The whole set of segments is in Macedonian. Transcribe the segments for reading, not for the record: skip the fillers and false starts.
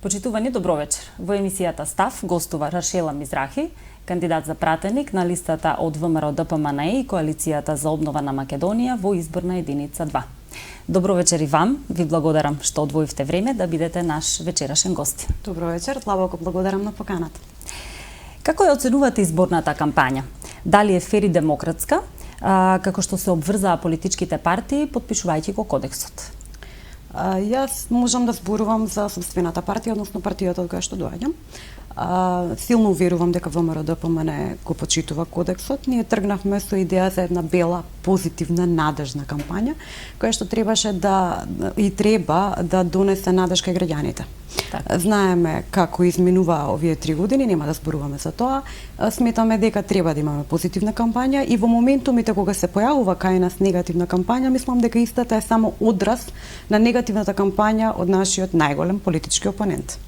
Почитувани, добро вечер. Во емисијата Став гостува Рашела Мизрахи, кандидат за пратеник на листата од ВМРО ДПМНЕ и Коалицијата за обнова на Македонија во изборна единица 2. Добро вечер и вам. Ви благодарам што одвоивте време да бидете наш вечерашен гост. Добро вечер, длабоко благодарам на поканата. Како ја оценувате изборната кампања? Дали е фер и демократска, како што се обврзаа политичките партии подпишувајќи го кодексот? Јас можам да зборувам за собствената партија, односно партијата од која што доаѓам. Силно уверувам дека ВМРО ДПМНЕ го почитува кодексот. Ние тргнавме со идеја за една бела, позитивна, надежна кампања, која што требаше да донесе надеж кај граѓаните. Знаеме како изминуваа овие 3 години, нема да зборуваме за тоа. Сметаме дека треба да имаме позитивна кампања и во моментумите кога се појавува кај нас негативна кампања, мислам дека истата е само одраз на негативната кампања од нашиот најголем политички опонент.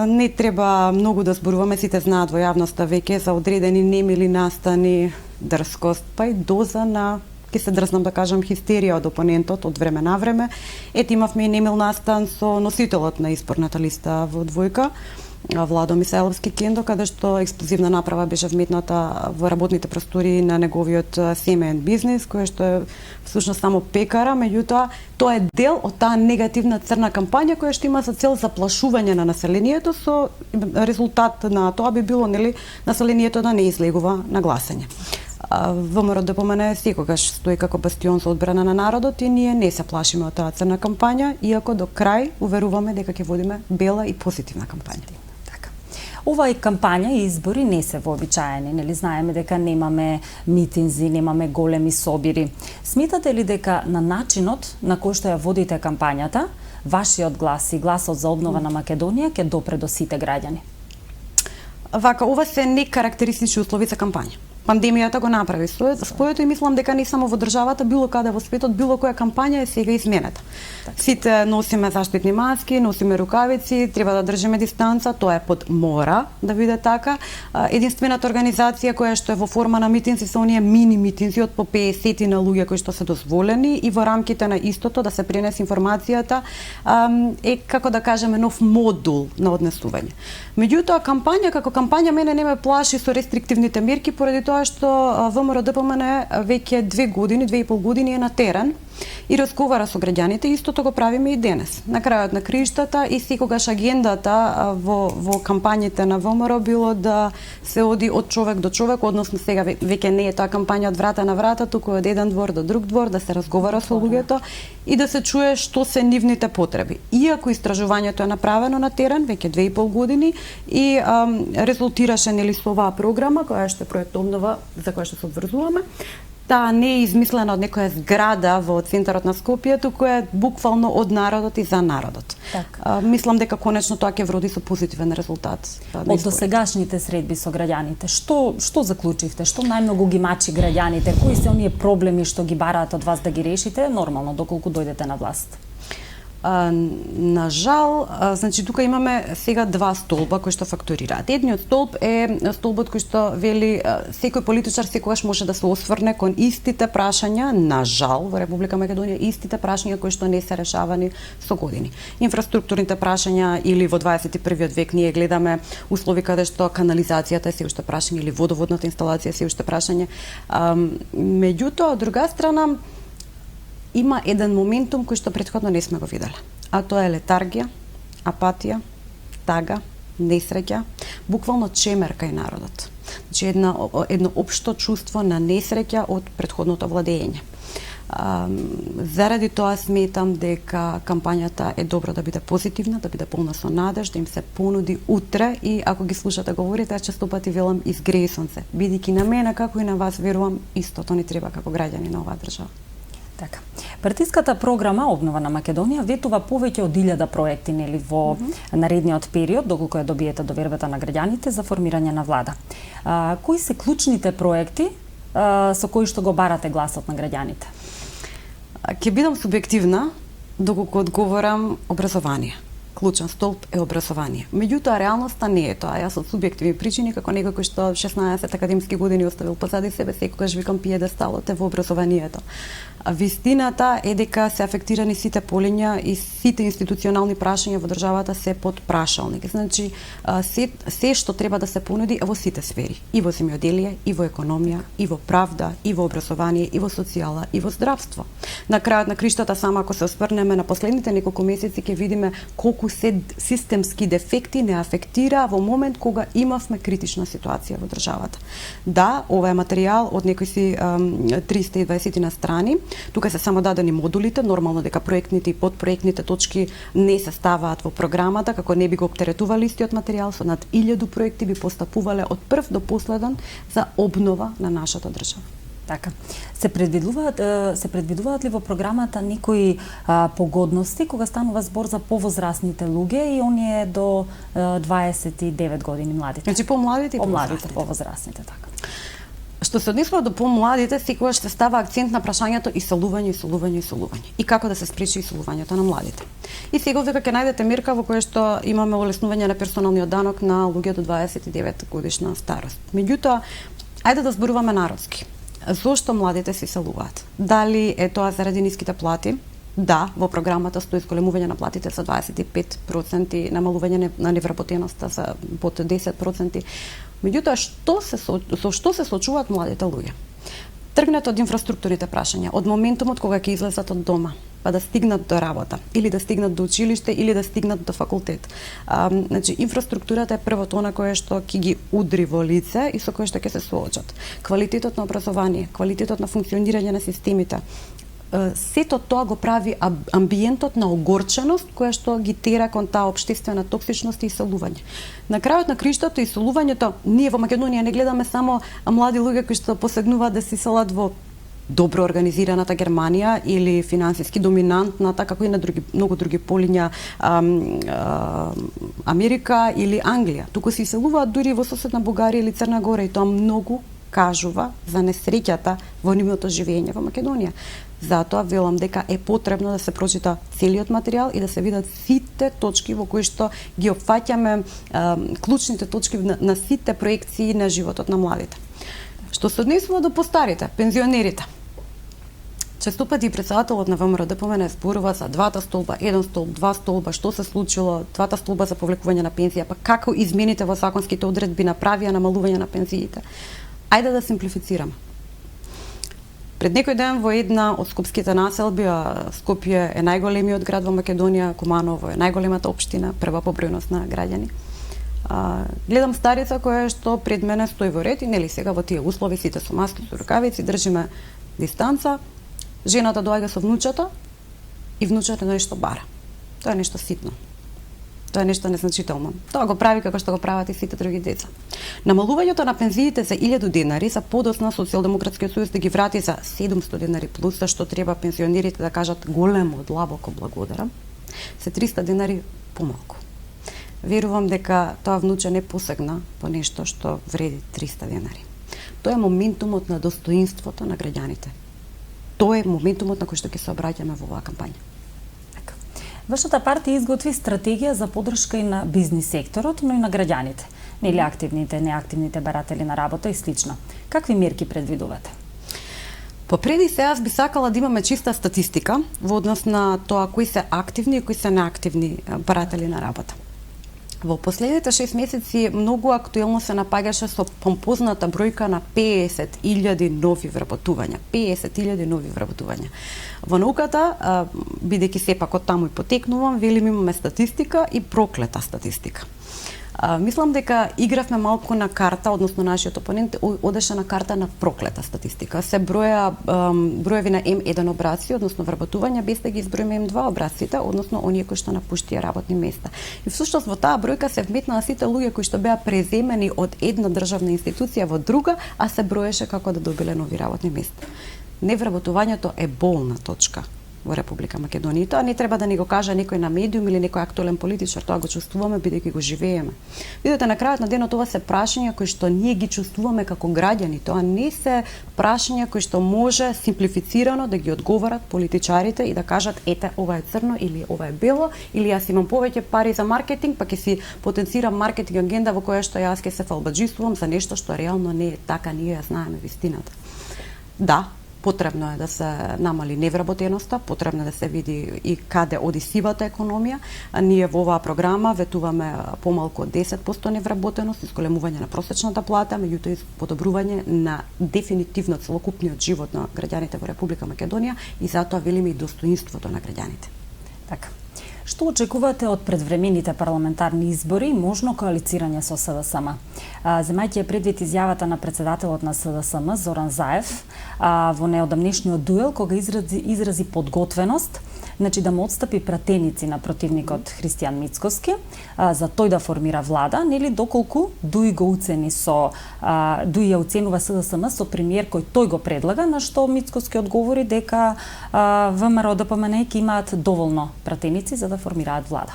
Не треба многу да зборуваме, сите знаат во јавноста веќе за одредени немили настани, дрскост, па и доза на, ќе се дрзнам да кажам, хистерија од опонентот од време на време. Ете, имавме и немил настан со носителот на изборната листа во двојка, Владо Мисајловски Кендо, каде што експлозивна направа беше вметната во работните простори на неговиот семеен бизнис, кој што е всушност само пекара, меѓутоа тоа е дел од таа негативна црна кампања која што има за цел заплашување на населението, со резултат на тоа би било населението да не излегува на гласање. ВМРО ДПМНЕ секогаш стои како бастион за одбрана на народот и ние не се плашиме од таа црна кампања, иако до крај уверуваме дека ќе водиме бела и позитивна кампања. Овај кампања и избори не се вообичаени, нели знаеме дека немаме митинзи, немаме големи собири. Сметате ли дека на начинот на кој што ја водите кампањата, вашиот глас и гласот за обнова на Македонија ќе допре до сите граѓани? Вака, ова се некарактеристични услови за кампања. Пандемијата го направи своето и мислам дека не само во државата, било каде во светот, било која кампања е сега изменета. Сите носиме заштитни маски, носиме рукавици, треба да држиме дистанца, тоа е под мора да биде така. Единствената организација која што е во форма на митинзи се оние мини митинзи од по 50 на луѓе кои што се дозволени и во рамките на истото да се пренесе информацијата е, како да кажеме, нов модул на однесување. Меѓутоа, кампања како кампања мене не ме плаши со рестриктивните мерки, поради тоа што ВМРО ДПМНЕ веќе 2,5 години е на терен и разговара со граѓаните, истото го правиме и денес. На крајот на криштата и секогаш агендата во кампањите на ВМРО било да се оди од човек до човек, односно сега веќе не е таа кампања од врата на врата, туку од еден двор до друг двор, да се разговара со луѓето и да се чуе што се нивните потреби. Иако истражувањето е направено на терен веќе 2,5 години и резултираше нели со оваа програма која што е проект обнова за која што се обврзуваме, таа не е измислена од некоја зграда во центарот на Скопје, туку е буквално од народот и за народот. Мислам дека конечно тоа ќе вроди со позитивен резултат. Од досегашните средби со граѓаните, што заклучивте? Што најмногу ги мачи граѓаните? Кои се оние проблеми што ги бараат од вас да ги решите, нормално доколку дојдете на власт? На жал, значи тука имаме сега два столба кои што факторираат. Едниот столб е столбот кој што вели секој политичар секогаш може да се осврне кон истите прашања, на жал во Република Македонија истите прашања кои што не се решавани со години. Инфраструктурните прашања или во 21 век ние гледаме услови каде што канализацијата е се уште прашање или водоводната инсталација е се уште прашање. Меѓутоа, од друга страна, има еден моментум кој што претходно не сме го виделе, а тоа е летаргија, апатија, тага, несреќа, буквално чемер кај народот. Значи едно општо чувство на несреќа од претходното владење. Заради тоа сметам дека кампањата е добро да биде позитивна, да биде полна со надеж, да им се понуди утре и ако ги слушате говорите, аз често пати велам изгреи сонце. Бидејќи на мене како и на вас верувам истото ни треба како граѓани на оваа држава. Така. Партиската програма Обнова на Македонија ветува повеќе од 1000 проекти нели во наредниот период, доколку ја добиете довербата на граѓаните за формирање на влада. Кои се клучните проекти со кои што го барате гласот на граѓаните? Ќе бидам субјективна доколку одговорам образование. клучен столб е образование. Меѓутоа, реалноста не е тоа. Јас од субјективни причини, како некој кој што 16 академски години оставил позади себе, секогаш викам пиедесталот е во образованието. А вистината е дека се афектирани сите полиња и сите институционални прашања во државата се под прашалник. Значи, се што треба да се понуди е во сите сфери. И во земјоделие, и во економија, и во правда, и во образование, и во социјала, и во здравство. На крајот на криштата, само ако се осврнеме на последните неколку месеци, ќе видиме колку се системски дефекти не афектира во момент кога имавме критична ситуација во државата. Да, ова е материјал од некои си 320 на страни. Тука се само дадени модулите, нормално дека проектните и подпроектните точки не се ставаат во програмата, како не би го оптеретували истиот материјал, со над 1000 проекти би постапувале од прв до последен за обнова на нашата држава. Така. Се предвидуваат ли во програмата некои погодности кога станува збор за повозрасните луѓе и оние до 29 години младите? Значи помладите и помладите, повозрасните, така. Што се однесува до помладите, секогаш се става акцент на прашањето иселување. И како да се спречи иселувањето на младите. И сега дека ќе најдете мерка во која што имаме олеснување на персоналниот данок на луѓе до 29 годишна старост. Меѓутоа, ајде да зборуваме народски. Зошто младите се иселуваат? Дали е тоа заради ниските плати? Да, во програмата стои зголемување на платите за 25%, намалување на невработеноста за под 10%. Меѓутоа, со што се соочуваат младите луѓе? Тргнете од инфраструктурните прашања, од моментумот кога ќе излезат од дома, па да стигнат до работа, или да стигнат до училиште, или да стигнат до факултет. Значи, инфраструктурата е првото на кое што ќе ги удри во лице и со кое што ќе се соочат. Квалитетот на образование, квалитетот на функционирање на системите, сето тоа го прави амбиентот на огорченост која што ги тера кон таа општествена токсичност и иселување. На крајот на криштото иселувањето, ние во Македонија не гледаме само млади луѓе кои што посегнуваат да се иселат во добро организираната Германија или финансиски доминантната, како и на многу други полиња, Америка или Англија. Туку се иселуваат дури во соседна Бугарија или Црна Гора и тоа многу кажува за несреќата во нивното живење во Македонија. Затоа велам дека е потребно да се прочита целиот материјал и да се видат сите точки во кои што ги опфаќаме клучните точки на сите проекции на животот на младите. Што се однесува до постарите, пензионерите. Често пати председателот на ВМРО ДПМН зборува за двата столба, еден столб, два столба, што се случило, двата столба за повлекување на пензија, па како измените во законските одредби направија намалување на пензиите. Ајде да симплифицираме. Пред некој ден во една од скопските населби, Скопје е најголемиот град во Македонија, Куманово е најголемата општина, прва по бројност на граѓани. Гледам старица која што пред мене стои во ред и нели сега во тие услови сите со маски, со рукавици, држиме дистанца. Жената доаѓа со внучето и внучето нешто бара. Тоа е нешто ситно. Тоа е нешто незначително. Тоа го прави како што го прават и сите други деца. Намалувањето на пензиите за 1000 денари за подосна Социјалдемократскиот сојуз да ги врати за 700 денари плюс, за што треба пензионерите да кажат големо, длабоко благодарам, се 300 денари помалку. Верувам дека тоа внуче не посегна по нешто што вреди 300 денари. Тоа е моментумот на достоинството на граѓаните. Тоа е моментумот на кој што ќе се обраќаме во оваа кампања. Вашата партија изготви стратегија за поддршка и на бизнис секторот, но и на граѓаните, нели активните, неактивните баратели на работа и слично. Какви мерки предвидувате? Попреди се јас би сакала да имаме чиста статистика во однос на тоа кои се активни и кои се неактивни баратели на работа. Во последните 6 месеци многу актуелно се напаѓаше со помпозната бројка на 50.000 нови вработувања. 50.000 нови вработувања. Во науката, бидејќи сепак од таму и потекнувам, велим имаме статистика и проклета статистика. Мислам дека игравме малку на карта, односно нашиот опонент одеше на карта на проклета статистика. Се броеви на М1 обраци, односно вработувања, без да ги изброиме М2 обраците, односно оние кои што напуштија работни места. И всушност во таа бројка се вметнаа сите луѓе кои што беа преземени од една државна институција во друга, а се броеше како да добиле нови работни места. Невработувањето е болна точка во Република Македонија. И тоа не треба да ни го каже некој на медиум или некој актуелен политичар, тоа го чувствуваме бидејќи го живееме. Видете, на крајот на денот ова се прашања кои што ние ги чувствуваме како граѓани, тоа не се прашања кои што може симплифицирано да ги одговорат политичарите и да кажат ете ова е црно или ова е бело или јас имам повеќе пари за маркетинг, па ќе си потенцирам маркетинг агенда во која што јас ќе се фалбаџиствувам за нешто што реално не е така, ние ја знаеме вистината. Да, потребно е да се намали невработеноста, потребно е да се види и каде оди сивата економија. Ние во оваа програма ветуваме помалку од 10% невработеност, изголемување на просечната плата, меѓутоа и подобрување на дефинитивно целокупниот живот на граѓаните во Република Македонија и затоа велиме и достоинството на граѓаните. Така. Што очекувате од предвремените парламентарни избори и можно коалицирање со СДСМ? Земајќи предвид изјавата на председателот на СДСМ Зоран Заев во неодамнешниот дуел кога изрази подготвеност, значи да му отстапи пратеници на противникот Христијан Мицкоски за тој да формира влада, нели доколку Дуи го уцени Дуи ја оценува СДСМ со премиер кој тој го предлага, на што Мицкоски одговори дека ВМРО ДПМН ќе имаат доволно пратеници за да формираат влада.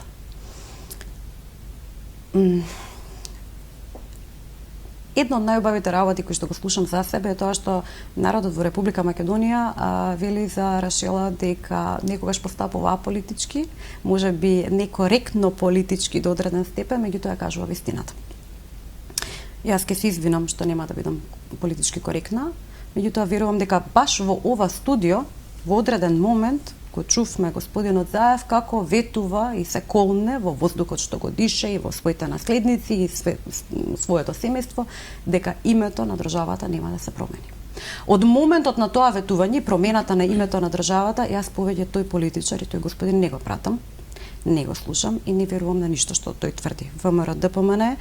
Една од најубавите работи кои што го слушам за себе е тоа што народот во Република Македонија вели за Рашела дека некогаш постапува аполитички, може би некоректно политички до одреден степен, меѓутоа кажува вистината. Јас ќе се извинам што нема да бидам политички коректна, меѓутоа верувам дека баш во ова студио во одреден момент го чувме господинот Заев како ветува и се колне во воздухот што го дише и во своите наследници и своето семејство дека името на државата нема да се промени. Од моментот на тоа ветување, промената на името на државата, јас повеќе тој политичар и тој господин не го пратам, не го слушам и не верувам на ништо што тој тврди. ВМРО ДПМН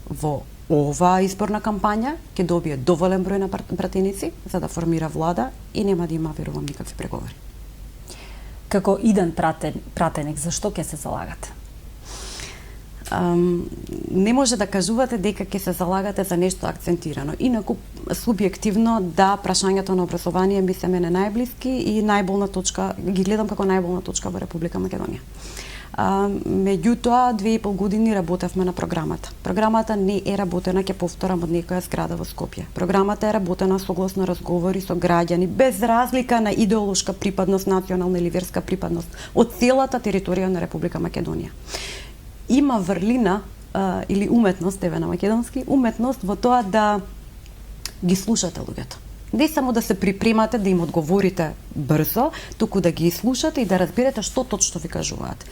во оваа изборна кампања ќе добие доволен број на пратеници за да формира влада и нема да има, верувам, никакви преговори. Како иден пратеник, зашто ќе се залагате? Не може да кажувате дека ќе се залагате за нешто акцентирано. Инаку, субјективно, да, прашањето на образование ми се мене најблиски и најболна точка, ги гледам како најболна точка во Република Македонија. Меѓутоа, 2,5 години работевме на програмата. Програмата не е работена, ќе повторам, од некоја зграда во Скопје. Програмата е работена согласно разговори со граѓани, без разлика на идеолошка припадност, национална или верска припадност, од целата територија на Република Македонија. Има врлина или уметност, еве на македонски, уметност во тоа да ги слушате луѓето. Не само да се припремате да им одговорите брзо, туку да ги слушате и да разберете што точно ви кажуваат.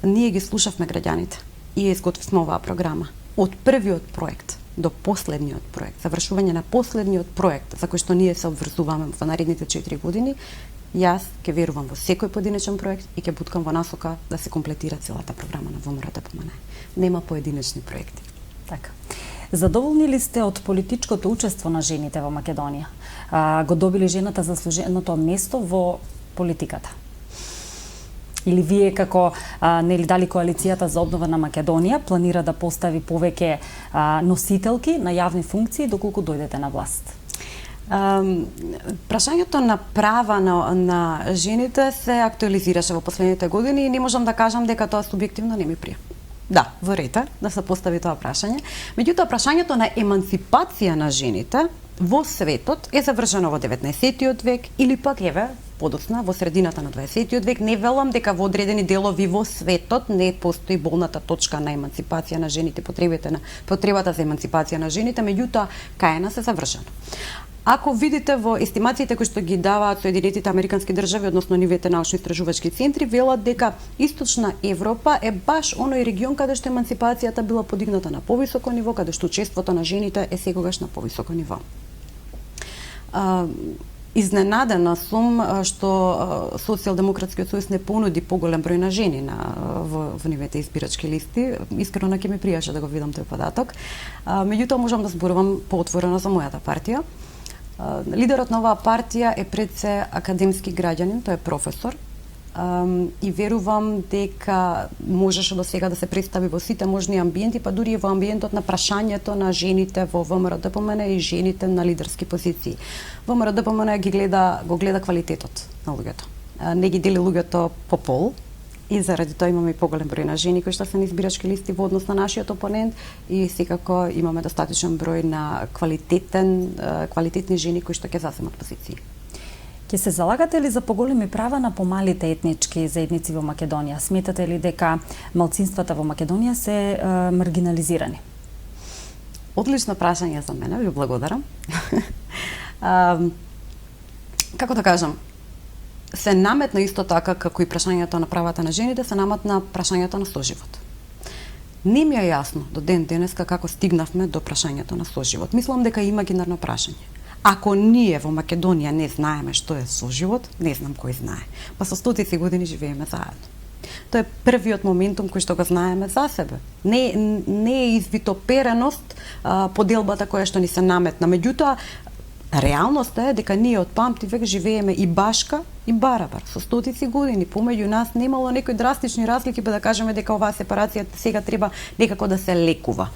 Ние ги слушавме граѓаните и изготвивме оваа програма. Од првиот проект до последниот проект, завршување на последниот проект за кој што ние се обврзуваме во наредните 4 години, јас ќе верувам во секој поединечен проект и ќе буткам во насока да се комплетира целата програма на ВМРО ДПМН. Нема поединечни проекти. Така. Задоволни ли сте од политичкото учество на жените во Македонија? Го добили жената заслуженото место во политиката? Или вие како нели дали коалицијата за обнова на Македонија планира да постави повеќе носителки на јавни функции доколку дојдете на власт? Прашањето на права на жените се актуализираше во последните години и не можам да кажам дека тоа субјективно не ми прија. Да, во ред е да се постави тоа прашање. Меѓутоа, прашањето на емансипација на жените во светот е завршено во 19-тиот век или пак еве подоцна во средината на 20-тиот век. Не велам дека во одредени делови во светот не постои болната точка на емансипација на жените, потребата за емансипација на жените, меѓутоа кај нас е завршено. Ако видите во естимациите кои што ги даваат Соединетите Американски држави, односно нивните научно-истражувачки центри, велат дека Источна Европа е баш оној регион каде што емансипацијата била подигната на повисоко ниво, каде што учеството на жените е секогаш на повисоко ниво. Изненадена сум што Социјалдемократскиот сојуз не понуди поголем број на жени во нивните избирачки листи. Искрено ќе ми пријаше да го видам тој податок. Меѓутоа можам да зборувам поотворено за мојата партија. Лидерот на оваа партија е пред се академски граѓанин, тој е професор, и верувам дека можеше до сега да се представи во сите можни амбиенти, па дури и во амбиентот на прашањето на жените во ВМРО ДПМН и жените на лидерски позиции. ВМРО ДПМН го гледа квалитетот на луѓето. не ги дели луѓето по пол, и заради тоа имаме и поголем број на жени кои што се на избирачки листи во однос на нашиот опонент и секако имаме достаточен број на квалитетни жени кои што ќе засемат позиции. Ќе се залагате ли за поголеми права на помалите етнички заедници во Македонија? Сметате ли дека малцинствата во Македонија се маргинализирани? Одлично прашање за мене, ви благодарам. Како да кажам, се наметна исто така како и прашањето на правата на жените, се наметна прашањето на соживот. Не ми е јасно до ден денеска како стигнавме до прашањето на соживот. Мислам дека е имагинарно прашање. Ако ние во Македонија не знаеме што е соживот, не знам кој знае. Па со стотици години живееме заедно. Тоа е првиот моментум кој што го знаеме за себе. Не е извитопереност поделбата која што ни се наметна. Меѓутоа, реалноста е дека ние од памти век живееме и башка и барабар. Со стотици години помеѓу нас немало некои драстични разлики, па да кажеме дека оваа сепарација сега треба некако да се лекува.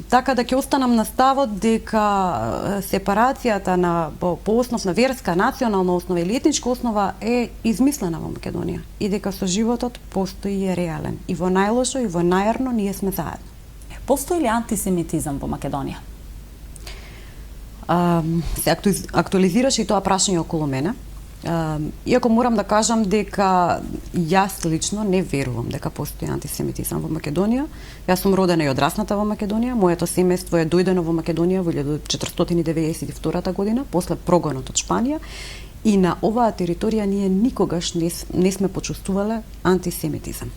Така да ќе останам на ставот дека сепарацијата по основ на верска, национална основа или етничка основа е измислена во Македонија и дека соживотот постои и е реален. И во најлошо и во најарно ние сме заедно. Постои ли антисемитизам во Македонија? Се актуализираше и тоа прашање околу мене. Иако морам да кажам дека јас лично не верувам дека постои антисемитизам во Македонија. Јас сум родена и одрасната во Македонија. Моето семејство е дојдено во Македонија во 1492 година, после прогонот од Шпанија. И на оваа територија ние никогаш не сме почувствувале антисемитизам.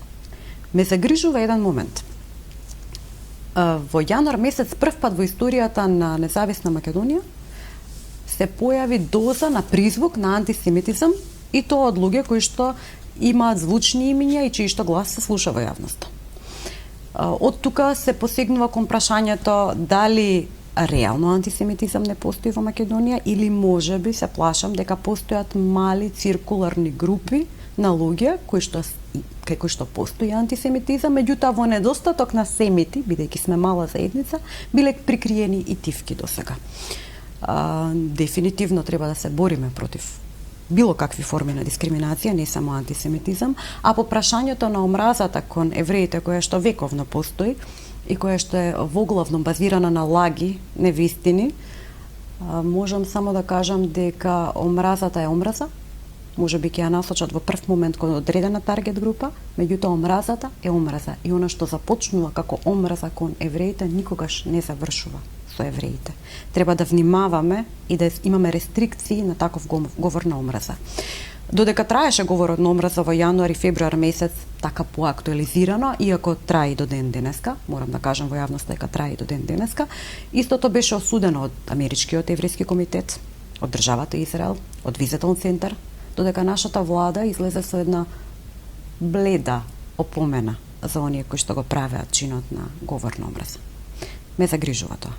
Ме загрижува еден момент. Во јануар месец првпат во историјата на независна Македонија се појави доза на призвук на антисемитизам и тоа од луѓе кои што имаат звучни имиња и чиј што глас се слуша во јавноста. Од тука се посегнува кон прашањето дали реално антисемитизам не постои во Македонија или можеби се плашам дека постојат мали циркуларни групи на луѓе кои што постои антисемитизам, меѓутоа во недостаток на семити, бидејќи сме мала заедница, биле прикриени и тивки досега. Дефинитивно треба да се бориме против било какви форми на дискриминација, не само антисемитизам, а по прашањето на омразата кон евреите која што вековно постои и која што е воглавно базирана на лаги, невистини, можам само да кажам дека омразата е омраза, можеби ќе ја насочат во прв момент кон одредена таргет група, меѓутоа омразата е омраза и она што започнува како омраза кон евреите никогаш не завршува со евреите. Треба да внимаваме и да имаме рестрикции на таков говор на омраза. Додека траеше говорот на омраза во јануар и февруар месец, така поактуализирано, иако трае и до ден денеска, морам да кажам во јавноста дека трае и до ден денеска, истото беше осудено од Америчкиот еврејски комитет, од државата Израел, од Визитон центар, додека нашата влада излезе со една бледа опомена за оние кои што го правеат чинот на говор на омраза. Ме загрижува тоа.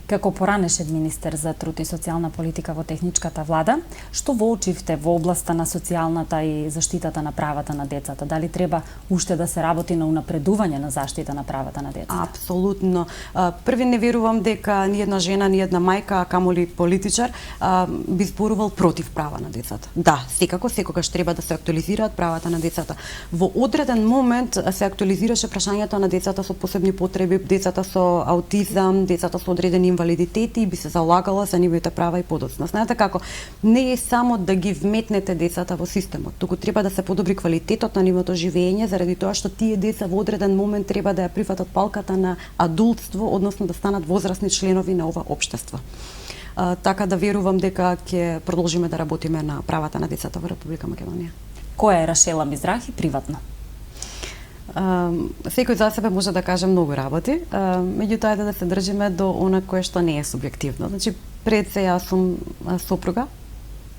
Како поранешен министер за труд и социјална политика во техничката влада, што воочивте во областа на социјалната и заштитата на правата на децата? Дали треба уште да се работи на унапредување на заштита на правата на децата? Апсолутно. Први не верувам дека ни една жена, ни една мајка, а камоли политичар, би зборувал против права на децата. Да, секако, секогаш треба да се актуализираат правата на децата. Во одреден момент се актуализираше прашањето на децата со посебни потреби, децата со аутизам, децата со одредени инвалидитети и би се залагала за нивните права и подоцна. Знаете како, не е само да ги вметнете децата во системот, туку треба да се подобри квалитетот на нивното живење, заради тоа што тие деца во одреден момент треба да ја прифатат палката на адултство, односно да станат возрастни членови на ова општество. Така да верувам дека ќе продолжиме да работиме на правата на децата во Република Македонија. Која е Рашела Мизрахи приватно? Секој за себе може да каже многу работи, меѓутоа да се држиме до она кое што не е субјективно. Значи, пред се јас сум сопруга,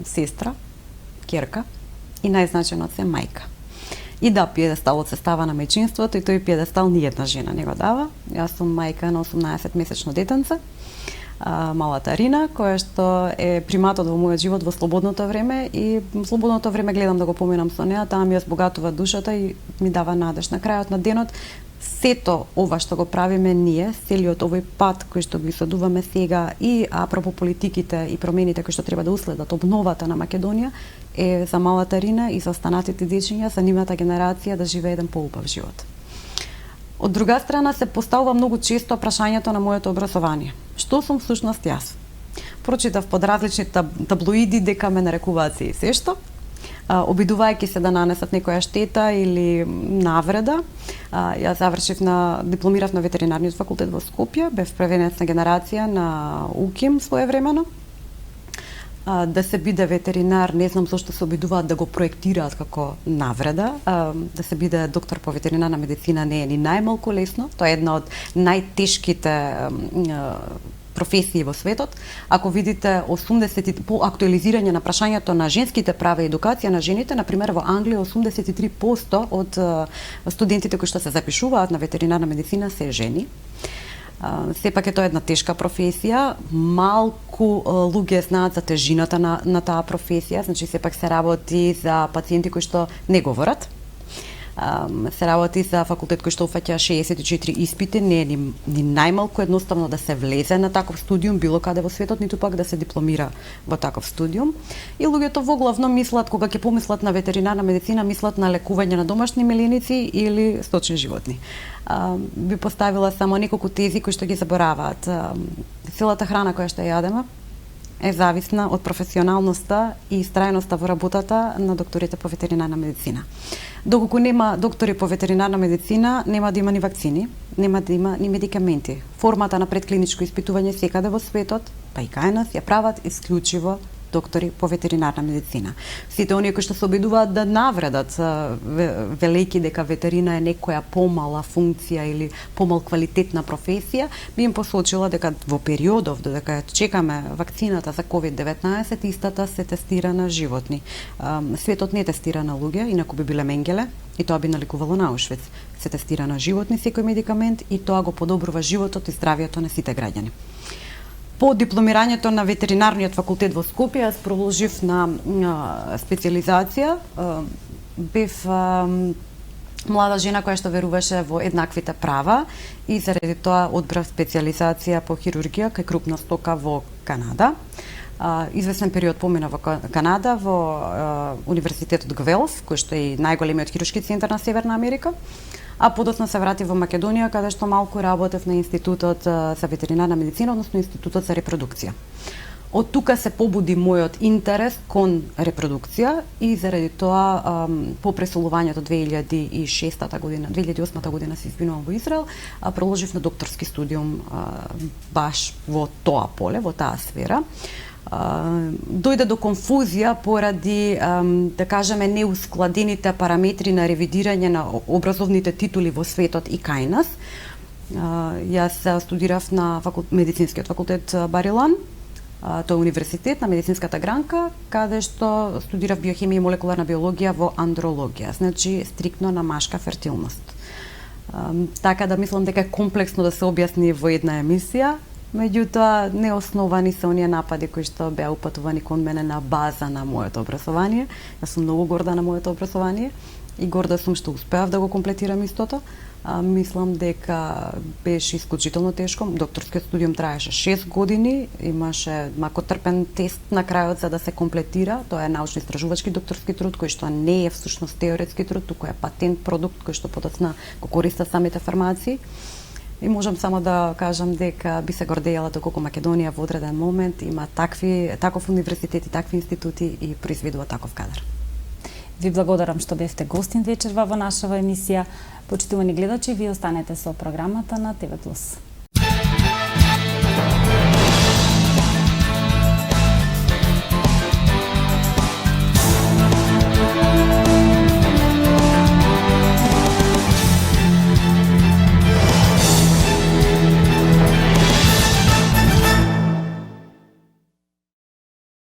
сестра, ќерка и најзначајно се мајка. И да, пиедесталот се става на мајчинството и тој пиедестал ни една жена не го дава. Јас сум мајка на 18-месечно детенце, малата Рина, која што е приматот во мојот живот во слободното време и слободното време гледам да го поминам со неа, таа ми ја збогатува душата и ми дава надеж. На крајот на денот, сето ова што го правиме ние, целиот овој пат кој што го исодуваме сега и апропо политиките и промените кои што треба да уследат обновата на Македонија, е за малата Рина и за останатите дечиња, за нивната генерација да живее еден поубав живот. Од друга страна се поставува многу често прашањето на моето образование. Што сум всушност јас? Прочитав под различни таблоиди дека ме нарекуваат се и се што, обидувајќи се да нанесат некоја штета или навреда. Јас дипломирав на ветеринарниот факултет во Скопје, бев првенецна генерација на УКИМ своевремено. Да се биде ветеринар, не знам зошто се обидуваат да го проектираат како навреда. Да се биде доктор по ветеринарна медицина не е ни најмалку лесно, тоа е една од најтешките професии во светот. Ако видите по актуализирање на прашањето на женските права и едукација на жените, например во Англија 83% од студентите кои што се запишуваат на ветеринарна медицина се жени. Сепак е тоа една тешка професија, малку луѓе знаат за тежината на таа професија, значи сепак се работи за пациенти кои што не говорат. Се работи за факултет кој што уфаќа 64 испити, не е ни најмалку едноставно да се влезе на таков студиум било каде во светот, ниту пак да се дипломира во таков студиум. И луѓето воглавно мислат, кога ќе помислат на ветеринарна медицина, мислат на лекување на домашни меленици или сточни животни. Би поставила само неколку тези кои што ги забораваат. Целата храна која што јадеме е зависна од професионалноста и истрајноста во работата на докторите по ветеринарна медицина. Доколку нема доктори по ветеринарна медицина, нема да има ни вакцини, нема да има ни медикаменти. Формата на предклиничко испитување секаде во светот, па и кај нас, ја прават исклучиво доктори по ветеринарна медицина. Сите оние кои што се обидуваат да навредат, велејќи дека ветерина е некоја помала функција или помал квалитетна професија, би им посочила дека во периодов додека чекаме вакцината за COVID-19, истата се тестира на животни. Светот не тестира на луѓе, инаку би биле менгеле, и тоа би наликувало на Аушвиц. Се тестира на животни секој медикамент и тоа го подобрува животот и здравието на сите граѓани. По дипломирањето на ветеринарниот факултет во Скопје, јас продолжив на специализација. Бев млада жена која што веруваше во еднаквите права и заради тоа одбрав специализација по хирургија кај крупна стока во Канада. Известен период помина во Канада, во Универзитетот Гвелф, кој што е најголемиот хируршки центар на Северна Америка. А подоцна се вратив во Македонија, каде што малку работев на Институтот за ветеринарна медицина, односно Институтот за репродукција. Од тука се побуди мојот интерес кон репродукција и заради тоа по преселувањето 2008 година се извинувам во Израел, продолжив на докторски студиум баш во тоа поле, во таа сфера. Дојде до конфузија поради, да кажеме, неускладените параметри на ревидирање на образовните титули во светот и кај нас. Јас студирав на медицинскиот факултет Бар Илан, тоа е универзитет на медицинската гранка, каде што студирав биохемија и молекуларна биологија во андрологија, значи стриктно на машка фертилност. Така да мислам дека е комплексно да се објасни во една емисија. Меѓутоа, неосновани се оние напади кои што беа упатувани кон мене на база на моето образование. Јас сум многу горда на моето образование и горда сум што успеав да го комплетирам истото. Мислам дека беше исклучително тешко. Докторскиот студиум траеше 6 години, имаше макотрпен тест на крајот за да се комплетира. Тоа е научно-истражувачки докторски труд кој што не е всушност теоретски труд, туку е патент продукт кој што подоцна го користат самите фармаци. И можам само да кажам дека би се гордејала доколку Македонија во одреден момент има таков универзитет и такви институти и произведува таков кадар. Ви благодарам што бевте гостин вечерва во нашава емисија. Почитувани гледачи, ви останете со програмата на ТВ+.